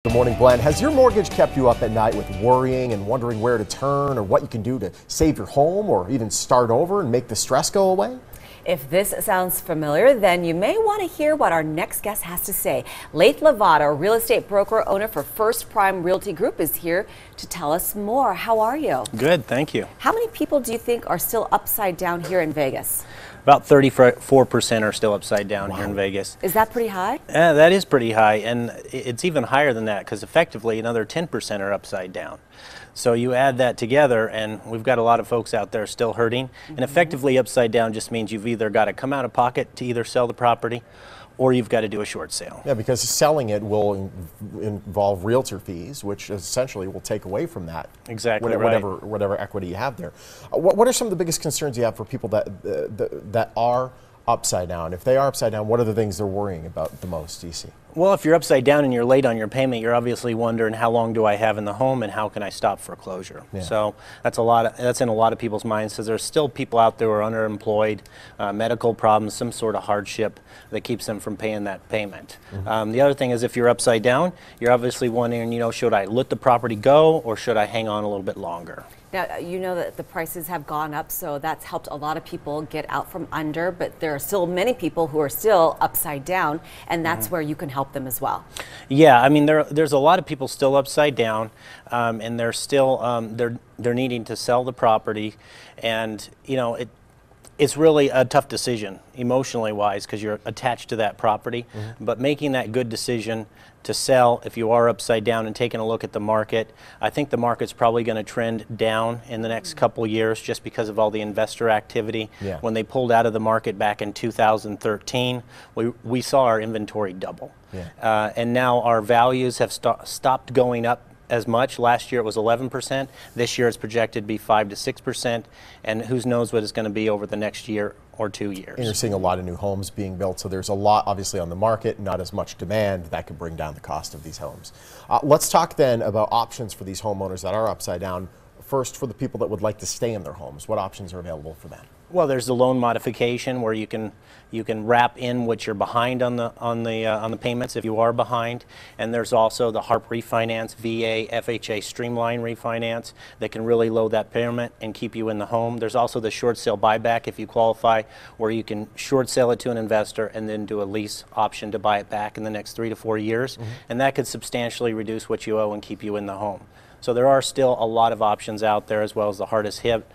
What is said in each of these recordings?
Good morning, Glenn. Has your mortgage kept you up at night with worrying and wondering where to turn or what you can do to save your home or even start over and make the stress go away? If this sounds familiar, then you may want to hear what our next guest has to say. Lathe Lavada, a real estate broker owner for First Prime Realty Group, is here to tell us more. How are you? Good, thank you. How many people do you think are still upside down here in Vegas? About 34% are still upside down here in Vegas. Is that pretty high? That is pretty high, and it's even higher than that because effectively another 10% are upside down. So you add that together, and we've got a lot of folks out there still hurting. And effectively upside down just means you've either got to come out of pocket to either sell the property or you've got to do a short sale. Yeah, because selling it will involve realtor fees, which essentially will take away from that. Exactly whatever equity you have there. What are some of the biggest concerns you have for people that are upside down? If they are upside down, what are the things they're worrying about the most, do you see? Well, if you're upside down and you're late on your payment, you're obviously wondering how long do I have in the home and how can I stop foreclosure? Yeah. So that's in a lot of people's minds, because there's still people out there who are underemployed, medical problems, some sort of hardship that keeps them from paying that payment. The other thing is, if you're upside down, you're obviously wondering, should I let the property go or should I hang on a little bit longer? Now, you know that the prices have gone up, so that's helped a lot of people get out from under, but there are still many people who are still upside down, and that's where you can help them as well. Yeah, I mean, there's a lot of people still upside down, and they're still, they're needing to sell the property, and, it's really a tough decision, emotionally wise, because you're attached to that property, but making that good decision to sell if you are upside down and taking a look at the market. I think the market's probably going to trend down in the next couple years just because of all the investor activity. Yeah. When they pulled out of the market back in 2013, we saw our inventory double. Yeah. And now our values have stopped going up as much. Last year it was 11%. This year it's projected to be 5 to 6%, and who knows what it's going to be over the next year or 2 years. And you're seeing a lot of new homes being built, so there's a lot obviously on the market, not as much demand. That could bring down the cost of these homes. Let's talk then about options for these homeowners that are upside down. First, for the people that would like to stay in their homes, what options are available for them? Well, there's the loan modification where you can wrap in what you're behind on the payments if you are behind, and there's also the HARP refinance, VA, FHA streamline refinance that can really lower that payment and keep you in the home. There's also the short sale buyback if you qualify, where you can short sell it to an investor and then do a lease option to buy it back in the next 3 to 4 years, and that could substantially reduce what you owe and keep you in the home. So there are still a lot of options out there, as well as the hardest hit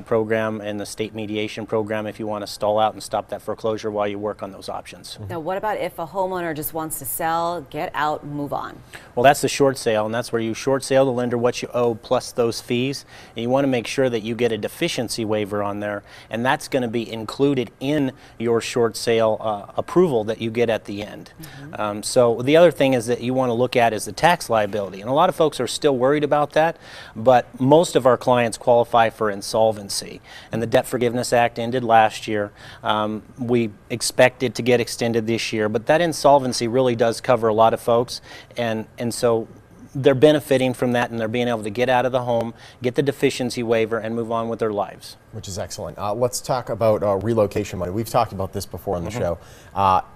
program and the state mediation program if you want to stall out and stop that foreclosure while you work on those options. Now, what about if a homeowner just wants to sell, get out, move on? Well, that's the short sale, and that's where you short sale the lender what you owe plus those fees, and you want to make sure that you get a deficiency waiver on there, and that's going to be included in your short sale approval that you get at the end. So the other thing is that you want to look at is the tax liability, and a lot of folks are still worried about that, but most of our clients qualify for insolvency, and the Debt Forgiveness Act ended last year. We expect it to get extended this year, but that insolvency really does cover a lot of folks, and so they're benefiting from that, and they're being able to get out of the home, get the deficiency waiver, and move on with their lives. Which is excellent. Let's talk about relocation money. We've talked about this before on the show.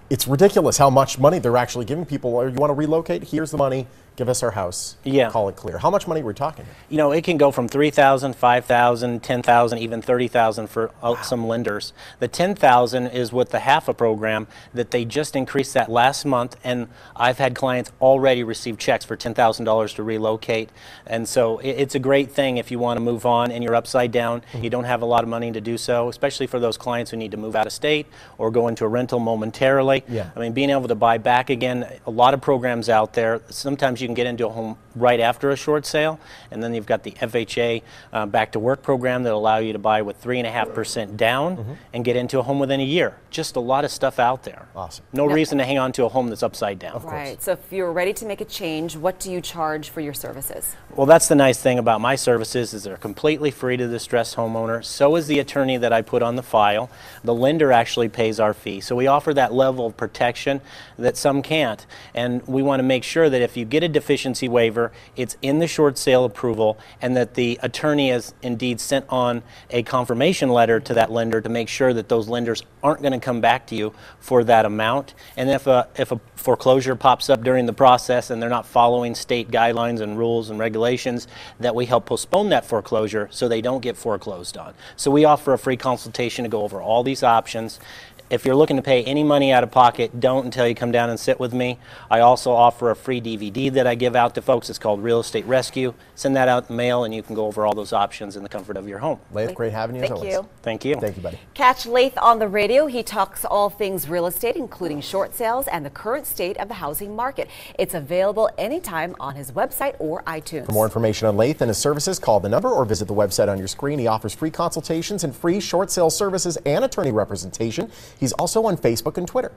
It's ridiculous how much money they're actually giving people. You want to relocate? Here's the money. Give us our house. Yeah. Call it clear. How much money are we talking? It can go from $3,000, $5,000, $10,000, even $30,000 for some lenders. The $10,000 is with the HAFA program that they just increased that last month, and I've had clients already receive checks for $10,000 to relocate. And so it's a great thing if you want to move on and you're upside down. You don't have a lot of money to do so, especially for those clients who need to move out of state or go into a rental momentarily. Yeah. I mean, being able to buy back again, a lot of programs out there. Sometimes you can get into a home right after a short sale, and then you've got the FHA back to work program that allow you to buy with 3.5% down and get into a home within a year. Just a lot of stuff out there. Awesome. No reason to hang on to a home that's upside down. Right. So if you're ready to make a change, what do you charge for your services? Well, that's the nice thing about my services is they're completely free to the distressed homeowner. So is the attorney that I put on the file. The lender actually pays our fee. So we offer that level of protection that some can't. And we want to make sure that if you get a deficiency waiver sure it's in the short sale approval and that the attorney has indeed sent on a confirmation letter to that lender to make sure that those lenders aren't going to come back to you for that amount. And if a foreclosure pops up during the process and they're not following state guidelines and rules and regulations, that we help postpone that foreclosure so they don't get foreclosed on. So we offer a free consultation to go over all these options. If you're looking to pay any money out of pocket, don't until you come down and sit with me. I also offer a free DVD that I give out to folks. It's called Real Estate Rescue. Send that out in the mail and you can go over all those options in the comfort of your home. Lathe, great having you as always. Thank you. Thank you. Thank you, buddy. Catch Lathe on the radio. He talks all things real estate, including short sales and the current state of the housing market. It's available anytime on his website or iTunes. For more information on Lathe and his services, call the number or visit the website on your screen. He offers free consultations and free short sale services and attorney representation. He's also on Facebook and Twitter.